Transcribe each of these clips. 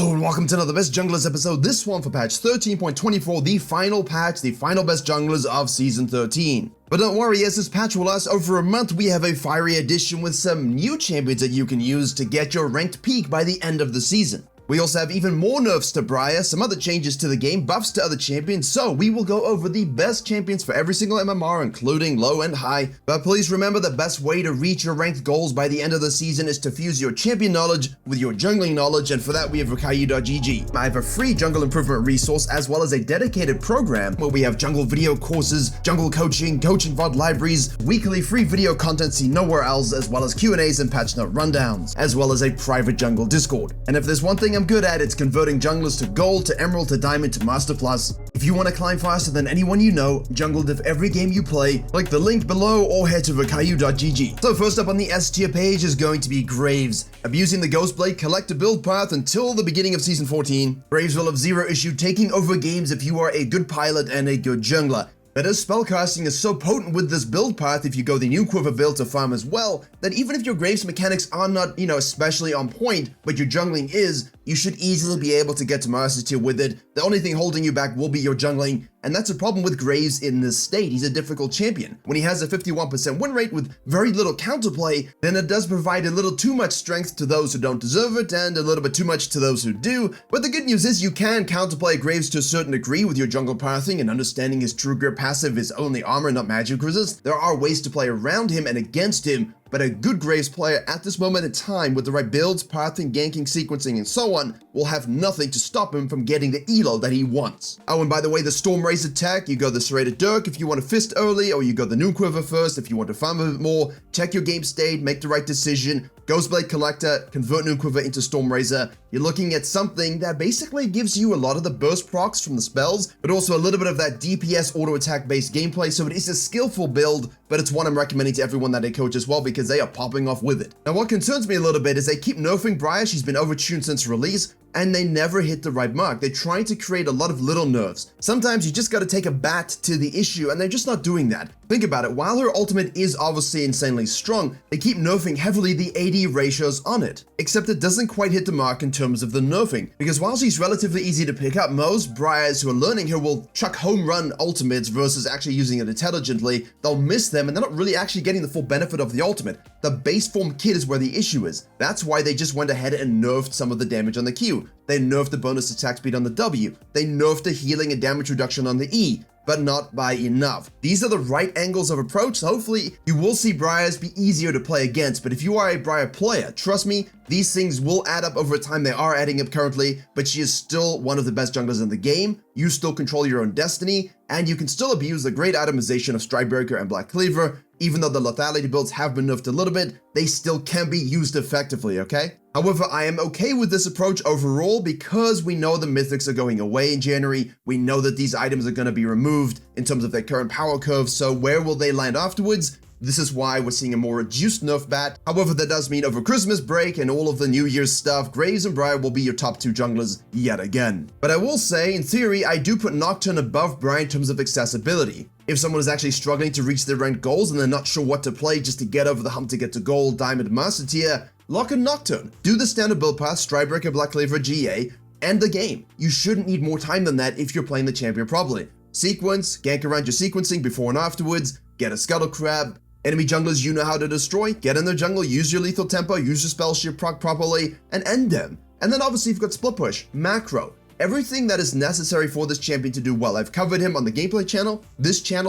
Hello and welcome to another Best Junglers episode, this one for patch 13.24, the final patch, the final Best Junglers of Season 13. But don't worry, as this patch will last over a month, we have a fiery edition with some new champions that you can use to get your ranked peak by the end of the season. We also have even more nerfs to Briar, some other changes to the game, buffs to other champions, so we will go over the best champions for every single MMR, including low and high. But please remember, the best way to reach your ranked goals by the end of the season is to fuse your champion knowledge with your jungling knowledge, and for that we have Virkayu.gg. I have a free jungle improvement resource as well as a dedicated program where we have jungle video courses, jungle coaching VOD libraries, weekly free video content seen nowhere else, as well as Q&As and patch note rundowns, as well as a private jungle Discord. And if there's one thing I'm good at, it's converting junglers to gold, to emerald, to diamond, to master plus. If you want to climb faster than anyone you know, jungle diff every game you play, click the link below or head to Virkayu.gg. So first up on the S tier page is going to be Graves. Abusing the Ghostblade, collect a build path until the beginning of Season 14. Graves will have zero issue taking over games if you are a good pilot and a good jungler. But as spellcasting is so potent with this build path, if you go the new Quiver build to farm as well, that even if your Graves mechanics are not, especially on point, but your jungling is, you should easily be able to get to Master Tier with it. The only thing holding you back will be your jungling, and that's a problem with Graves in this state. He's a difficult champion. When he has a 51% win rate with very little counterplay, then it does provide a little too much strength to those who don't deserve it, and a little bit too much to those who do. But the good news is you can counterplay Graves to a certain degree with your jungle pathing and understanding his true grip passive is only armor, not magic resist. There are ways to play around him and against him, but a good Graves player at this moment in time with the right builds, pathing, ganking, sequencing, and so on will have nothing to stop him from getting the elo that he wants. Oh, and by the way, the Storm Race attack, you go the Serrated Dirk if you want to fist early, or you go the new Quiver first if you want to farm a bit more. Check your game state, make the right decision. Ghostblade Collector, convert new Quiver into Storm Razor. You're looking at something that basically gives you a lot of the burst procs from the spells, but also a little bit of that DPS auto attack based gameplay, so it is a skillful build, but it's one I'm recommending to everyone that I coach as well because they are popping off with it. Now what concerns me a little bit is they keep nerfing Briar. She's been overtuned since release, and they never hit the right mark. They're trying to create a lot of little nerfs. Sometimes you just gotta take a bat to the issue, and they're just not doing that. Think about it, while her ultimate is obviously insanely strong, they keep nerfing heavily the AD ratios on it. Except it doesn't quite hit the mark in terms of the nerfing, because while she's relatively easy to pick up, most Briars who are learning her will chuck home run ultimates versus actually using it intelligently. They'll miss them, and they're not really actually getting the full benefit of the ultimate. The base form kit is where the issue is. That's why they just went ahead and nerfed some of the damage on the Q. They nerfed the bonus attack speed on the W. They nerfed the healing and damage reduction on the E, but not by enough. These are the right angles of approach, so hopefully you will see Briars be easier to play against. But if you are a Briar player, trust me, these things will add up over time. They are adding up currently, but she is still one of the best junglers in the game. You still control your own destiny, and you can still abuse the great itemization of Stridebreaker and Black Cleaver. Even though the lethality builds have been nerfed a little bit, they still can be used effectively, okay? However, I am okay with this approach overall because we know the mythics are going away in January. We know that these items are going to be removed in terms of their current power curve, so where will they land afterwards? This is why we're seeing a more reduced nerf bat. However, that does mean over Christmas break and all of the New Year's stuff, Graves and Briar will be your top two junglers yet again. But I will say, in theory, I do put Nocturne above Briar in terms of accessibility. If someone is actually struggling to reach their ranked goals and they're not sure what to play just to get over the hump to get to gold, diamond, master tier, lock in Nocturne. Do the standard build path, Stridebreaker, Black Cleaver, GA, end the game. You shouldn't need more time than that if you're playing the champion properly. Sequence, gank around your sequencing before and afterwards, get a Scuttle Crab. Enemy junglers you know how to destroy, get in their jungle, use your lethal tempo, use your spell shield proc properly, and end them. And then obviously you've got Split Push, Macro, everything that is necessary for this champion to do well. I've covered him on the gameplay channel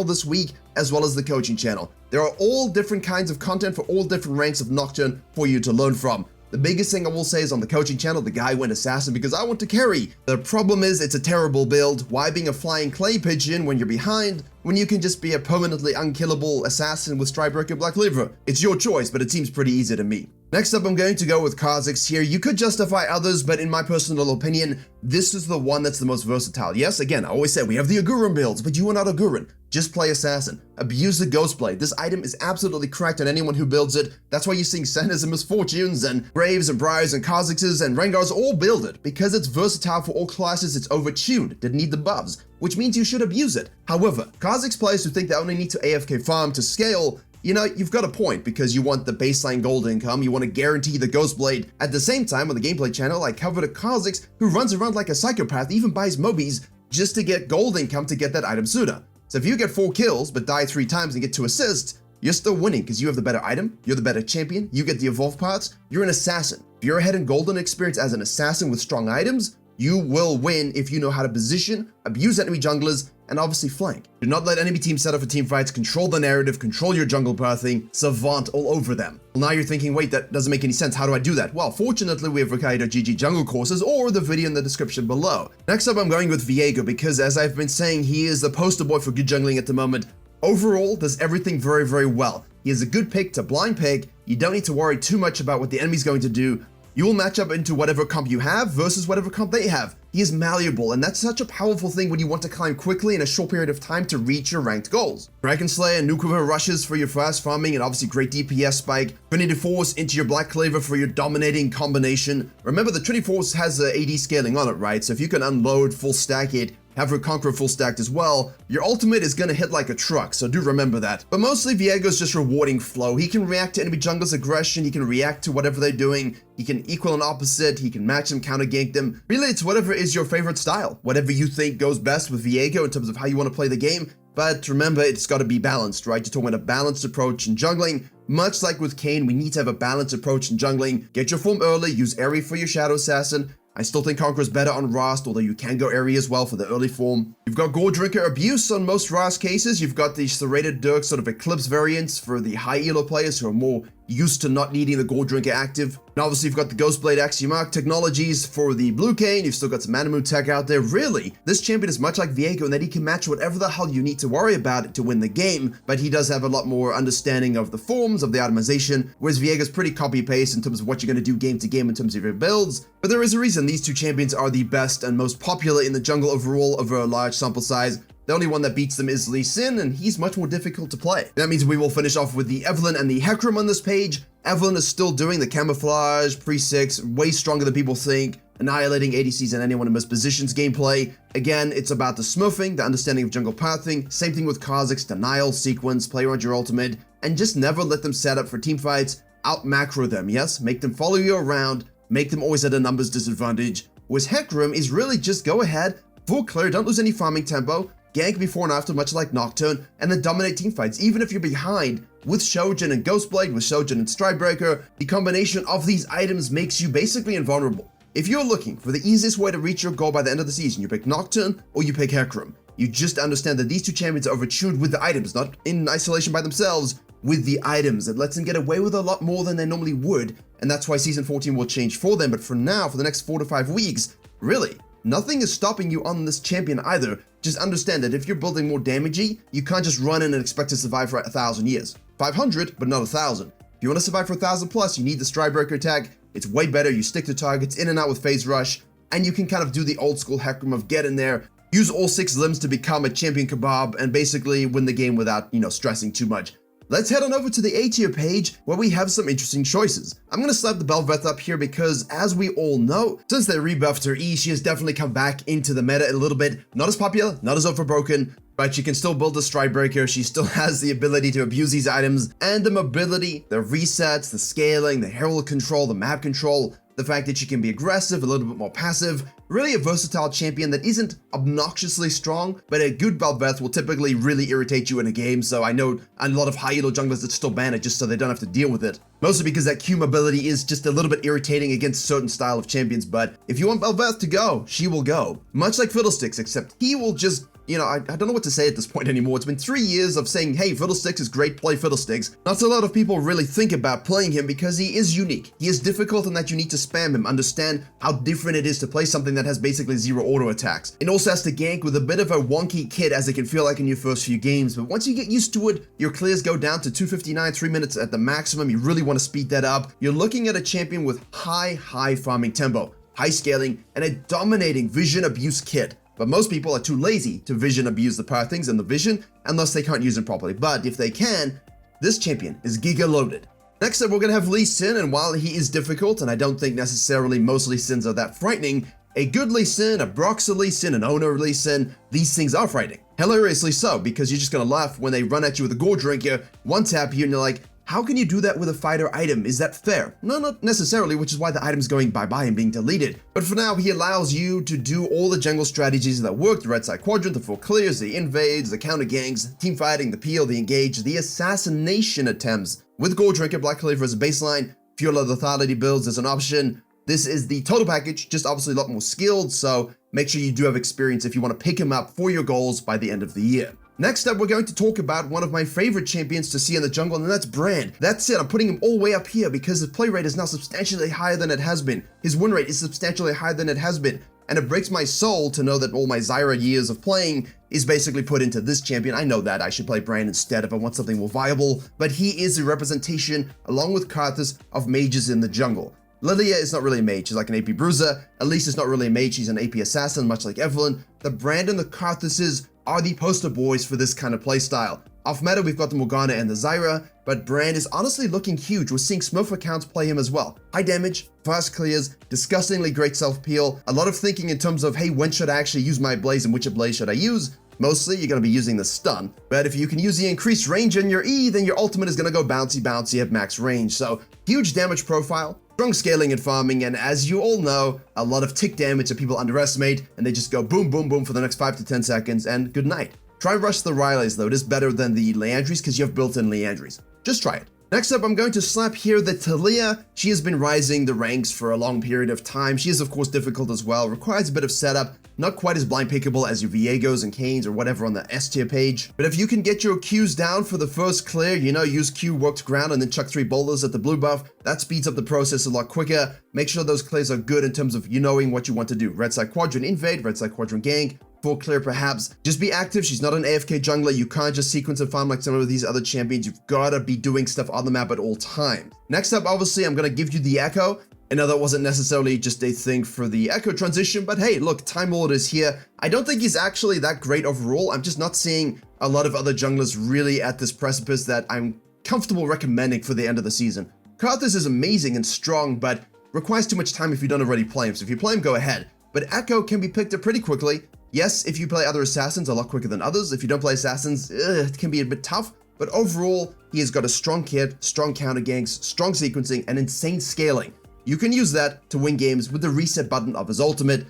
this week, as well as the coaching channel. There are all different kinds of content for all different ranks of Nocturne for you to learn from. The biggest thing I will say is on the coaching channel, the guy went assassin because I want to carry. The problem is it's a terrible build. Why being a flying clay pigeon when you're behind, when you can just be a permanently unkillable assassin with Stridebreaker Black Cleaver? It's your choice, but it seems pretty easy to me. Next up, I'm going to go with Kha'Zix here. You could justify others, but in my personal opinion, this is the one that's the most versatile. Yes, again, I always say we have the Agurin builds, but you are not Agurin. Just play Assassin. Abuse the Ghostblade. This item is absolutely cracked on anyone who builds it. That's why you're seeing Sanders and Misfortunes and Graves and Briars and Kha'Zixes and Rengars all build it. Because it's versatile for all classes, it's overtuned. Didn't need the buffs, which means you should abuse it. However, Kha'Zix players who think they only need to AFK farm to scale you know, you've got a point because you want the baseline gold income, you want to guarantee the Ghost Blade. At the same time, on the gameplay channel, I covered a Kha'Zix who runs around like a psychopath, even buys Mobies just to get gold income to get that item sooner. So if you get 4 kills but die 3 times and get 2 assists, you're still winning because you have the better item, you're the better champion, you get the evolved parts, you're an assassin. If you're ahead in golden experience as an assassin with strong items, you will win if you know how to position, abuse enemy junglers, and obviously flank. Do not let enemy teams set up for team fights, control the narrative, control your jungle pathing, savant all over them. Well, now you're thinking, wait, that doesn't make any sense, how do I do that? Well, fortunately we have Virkayu.gg jungle courses or the video in the description below. Next up I'm going with Virkayu because as I've been saying, he is the poster boy for good jungling at the moment. Overall, does everything very, very well. He is a good pick to blind pick, you don't need to worry too much about what the enemy's going to do. You will match up into whatever comp you have versus whatever comp they have. He is malleable, and that's such a powerful thing when you want to climb quickly in a short period of time to reach your ranked goals. Dragon Slayer and Nuclear rushes for your fast farming and obviously great DPS spike. Trinity Force into your Black Cleaver for your dominating combination. Remember, the Trinity Force has the AD scaling on it, right? So if you can unload, full stack it, have her Conqueror full stacked as well, your ultimate is gonna hit like a truck, so do remember that. But mostly Virkayu just rewarding flow. He can react to enemy jungler's aggression, he can react to whatever they're doing, he can equal an opposite, he can match them, counter gank them. Really, it's whatever is your favorite style. Whatever you think goes best with Virkayu in terms of how you want to play the game, but remember, it's got to be balanced, right? You're talking about a balanced approach in jungling. Much like with Kayn, we need to have a balanced approach in jungling. Get your form early, use Aerie for your Shadow Assassin. I still think Conqueror's better on Rast, although you can go Aerie as well for the early form. You've got Gore Drinker Abuse on most Rast cases. You've got the Serrated Dirk sort of Eclipse variants for the high elo players who are more used to not needing the Gore Drinker active. And obviously you've got the Ghostblade Axiomarch technologies for the Blue Kayn. You've still got some Manamu tech out there. Really, this champion is much like Virkayu in that he can match whatever the hell you need to worry about to win the game, but he does have a lot more understanding of the forms, of the itemization, whereas Virkayu's pretty copy-paste in terms of what you're going to do game to game in terms of your builds. But there is a reason these two champions are the best and most popular in the jungle overall over a large sample size. The only one that beats them is Lee Sin, and he's much more difficult to play. That means we will finish off with the Evelynn and the Hecarim on this page. Evelynn is still doing the camouflage, pre-6, way stronger than people think, annihilating ADCs and anyone in mispositions gameplay. Again, it's about the smurfing, the understanding of jungle pathing, same thing with Kha'Zix, denial, sequence, play around your ultimate, and just never let them set up for team fights, out macro them, yes? Make them follow you around, make them always at a numbers disadvantage. Whereas Hecarim is really just go ahead, full clear, don't lose any farming tempo, gank before and after much like Nocturne, and then dominate team fights, even if you're behind. With Shojin and Ghostblade, with Shojin and Stridebreaker, the combination of these items makes you basically invulnerable. If you're looking for the easiest way to reach your goal by the end of the season, you pick Nocturne or you pick Hecarim. You just understand that these two champions are overtuned with the items, not in isolation by themselves, with the items. It lets them get away with a lot more than they normally would, and that's why Season 14 will change for them. But for now, for the next 4 to 5 weeks, really, nothing is stopping you on this champion either. Just understand that if you're building more damagey, you can't just run in and expect to survive for 1,000 years. 500, but not 1,000. If you want to survive for 1,000 plus, you need the Stridebreaker tag. It's way better, you stick to targets, in and out with Phase Rush, and you can kind of do the old school Hecarim of get in there, use all 6 limbs to become a champion kebab, and basically win the game without, stressing too much. Let's head on over to the A tier page where we have some interesting choices. I'm going to slap the Bel'Veth up here because, as we all know, since they rebuffed her E, she has definitely come back into the meta a little bit. Not as popular, not as overbroken, but she can still build the Stridebreaker. She still has the ability to abuse these items, and the mobility, the resets, the scaling, the herald control, the map control, the fact that she can be aggressive, a little bit more passive. Really a versatile champion that isn't obnoxiously strong, but a good Bel'Veth will typically really irritate you in a game, so I know a lot of high elo junglers that still ban it just so they don't have to deal with it. Mostly because that Q mobility is just a little bit irritating against certain style of champions, but if you want Bel'Veth to go, she will go. Much like Fiddlesticks, except he will just, I don't know what to say at this point anymore. It's been 3 years of saying, hey, Fiddlesticks is great, play Fiddlesticks. Not a lot of people really think about playing him because he is unique. He is difficult in that you need to spam him, understand how different it is to play something that has basically 0 auto attacks. It also has to gank with a bit of a wonky kit as it can feel like in your first few games, but once you get used to it, your clears go down to 259, 3 minutes at the maximum. You really want to speed that up. You're looking at a champion with high farming tempo, high scaling, and a dominating vision abuse kit. But most people are too lazy to vision abuse the pathings and the vision unless they can't use them properly. But if they can, this champion is giga loaded. Next up, we're going to have Lee Sin, and while he is difficult, and I don't think necessarily most Lee Sins are that frightening, a good Lee Sin, a Broxah Lee Sin, an owner Lee Sin, these things are frightening. Hilariously so, because you're just gonna laugh when they run at you with a gold drinker, one tap you, and you're like, how can you do that with a fighter item? Is that fair? No, not necessarily, which is why the item's going bye-bye and being deleted. But for now, he allows you to do all the jungle strategies that work: the red side quadrant, the full clears, the invades, the counter ganks, team fighting, the peel, the engage, the assassination attempts. With gold drinker, black cleaver as a baseline, fuel of lethality builds as an option. This is the total package, just obviously a lot more skilled, so make sure you do have experience if you want to pick him up for your goals by the end of the year. Next up, we're going to talk about one of my favorite champions to see in the jungle, and that's Brand. That's it, I'm putting him all the way up here because his play rate is now substantially higher than it has been. His win rate is substantially higher than it has been. And it breaks my soul to know that all my Zyra years of playing is basically put into this champion. I know that I should play Brand instead if I want something more viable, but he is a representation, along with Karthus, of mages in the jungle. Lilia is not really a mage, she's like an AP bruiser. Elise is not really a mage, she's an AP assassin, much like Evelyn. The Brand and the Karthuses are the poster boys for this kind of playstyle. Off meta, we've got the Morgana and the Zyra, but Brand is honestly looking huge. We're seeing Smurf accounts play him as well. High damage, fast clears, disgustingly great self-peel, a lot of thinking in terms of, hey, when should I actually use my blaze and which blaze should I use? Mostly, you're going to be using the stun, but if you can use the increased range in your E, then your ultimate is going to go bouncy at max range. So, huge damage profile, strong scaling and farming, and as you all know, a lot of tick damage that people underestimate, and they just go boom, boom, boom for the next 5 to 10 seconds, and good night. Try rush the Rileys though, it is better than the Leandries because you have built-in Leandries. Just try it. Next up, I'm going to slap here the Talia. She has been rising the ranks for a long period of time. She is of course difficult as well, requires a bit of setup, not quite as blind pickable as your Viegos and Canes or whatever on the S tier page. But if you can get your Qs down for the first clear, you know, use Q, work to ground, and then chuck 3 boulders at the blue buff, that speeds up the process a lot quicker. Make sure those clears are good in terms of you knowing what you want to do. Red side quadrant invade, red side quadrant gank, full clear perhaps. Just be active, she's not an AFK jungler, you can't just sequence and farm like some of these other champions, you've gotta be doing stuff on the map at all times. Next up, obviously, I'm gonna give you the Echo. I know that wasn't necessarily just a thing for the Echo transition, but hey, look, Time Lord is here. I don't think he's actually that great overall, I'm just not seeing a lot of other junglers really at this precipice that I'm comfortable recommending for the end of the season. Karthus is amazing and strong, but requires too much time if you don't already play him, so if you play him, go ahead. But Echo can be picked up pretty quickly. Yes, if you play other assassins, a lot quicker than others. If you don't play assassins, it can be a bit tough. But overall, he has got a strong kit, strong counter ganks, strong sequencing, and insane scaling. You can use that to win games with the reset button of his ultimate.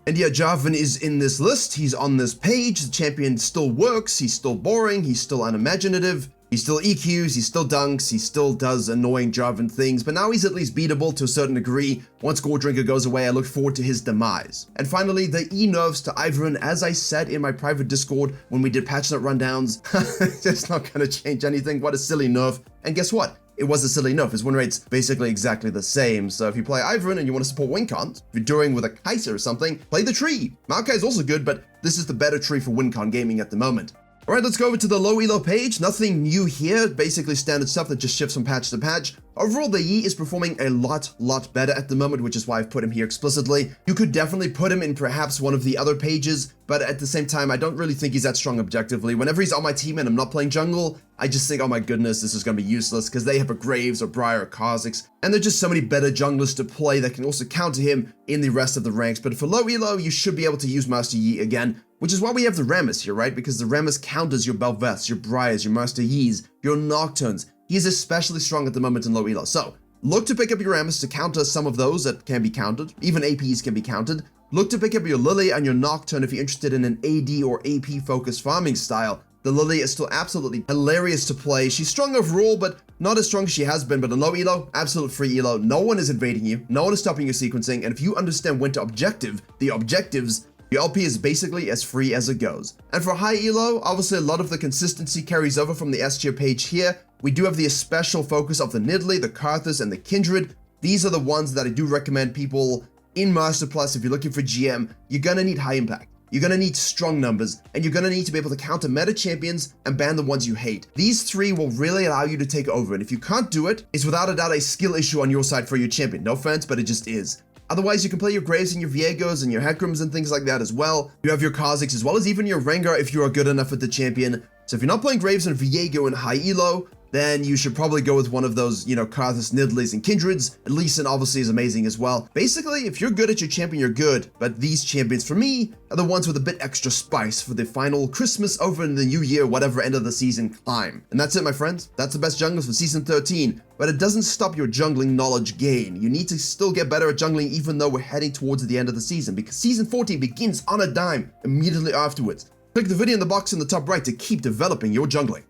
And yeah, Jarvan is in this list, he's on this page, the champion still works, he's still boring, he's still unimaginative, he still EQs, he still dunks, he still does annoying Jarvan things, but now he's at least beatable to a certain degree. Once Gold Drinker goes away, I look forward to his demise. And finally, the E nerfs to Ivern, as I said in my private Discord when we did patch note rundowns, it's not gonna change anything, what a silly nerf. And guess what? It was a silly nerf, his win rate's basically exactly the same, so if you play Ivern and you want to support WinCon, if you're doing with a Kaiser or something, play the tree. Maokai is also good, but this is the better tree for WinCon gaming at the moment. Alright, let's go over to the low elo page. Nothing new here, basically standard stuff that just shifts from patch to patch. Overall, the Yi is performing a lot better at the moment, which is why I've put him here explicitly. You could definitely put him in perhaps one of the other pages, but at the same time, I don't really think he's that strong objectively. Whenever he's on my team and I'm not playing jungle, I just think, oh my goodness, this is going to be useless because they have a Graves or Briar or Kha'Zix, and there's just so many better junglers to play that can also counter him in the rest of the ranks. But for low elo, you should be able to use Master Yi again, which is why we have the Rammus here, right? Because the Rammus counters your Bel'Veths, your Briars, your Master Yis, your Nocturnes. He is especially strong at the moment in low elo. So, look to pick up your Rammus to counter some of those that can be countered. Even APs can be countered. Look to pick up your Lily and your Nocturne if you're interested in an AD or AP focused farming style. The Lily is still absolutely hilarious to play. She's strong overall, but not as strong as she has been. But in low elo, absolute free elo. No one is invading you. No one is stopping your sequencing. And if you understand when to objective the objectives, your LP is basically as free as it goes. And for high elo, obviously a lot of the consistency carries over from the S tier page here. We do have the special focus of the Nidalee, the Karthus, and the Kindred. These are the ones that I do recommend people in Master Plus. If you're looking for GM, you're gonna need high impact. You're gonna need strong numbers, and you're gonna need to be able to counter meta champions and ban the ones you hate. These three will really allow you to take over, and if you can't do it, it's without a doubt a skill issue on your side for your champion. No offense, but it just is. Otherwise, you can play your Graves and your Viegos and your Hecrims and things like that as well. You have your Kha'Zix as well as even your Rengar if you are good enough with the champion. So if you're not playing Graves and Viego in high elo, then you should probably go with one of those, Karthus, Nidleys, and Kindreds. Lee Sin obviously is amazing as well. Basically, if you're good at your champion, you're good. But these champions, for me, are the ones with a bit extra spice for the final Christmas over in the new year, whatever end of the season climb. And that's it, my friends. That's the best junglers for Season 13. But it doesn't stop your jungling knowledge gain. You need to still get better at jungling even though we're heading towards the end of the season, because Season 14 begins on a dime immediately afterwards. Click the video in the box in the top right to keep developing your jungling.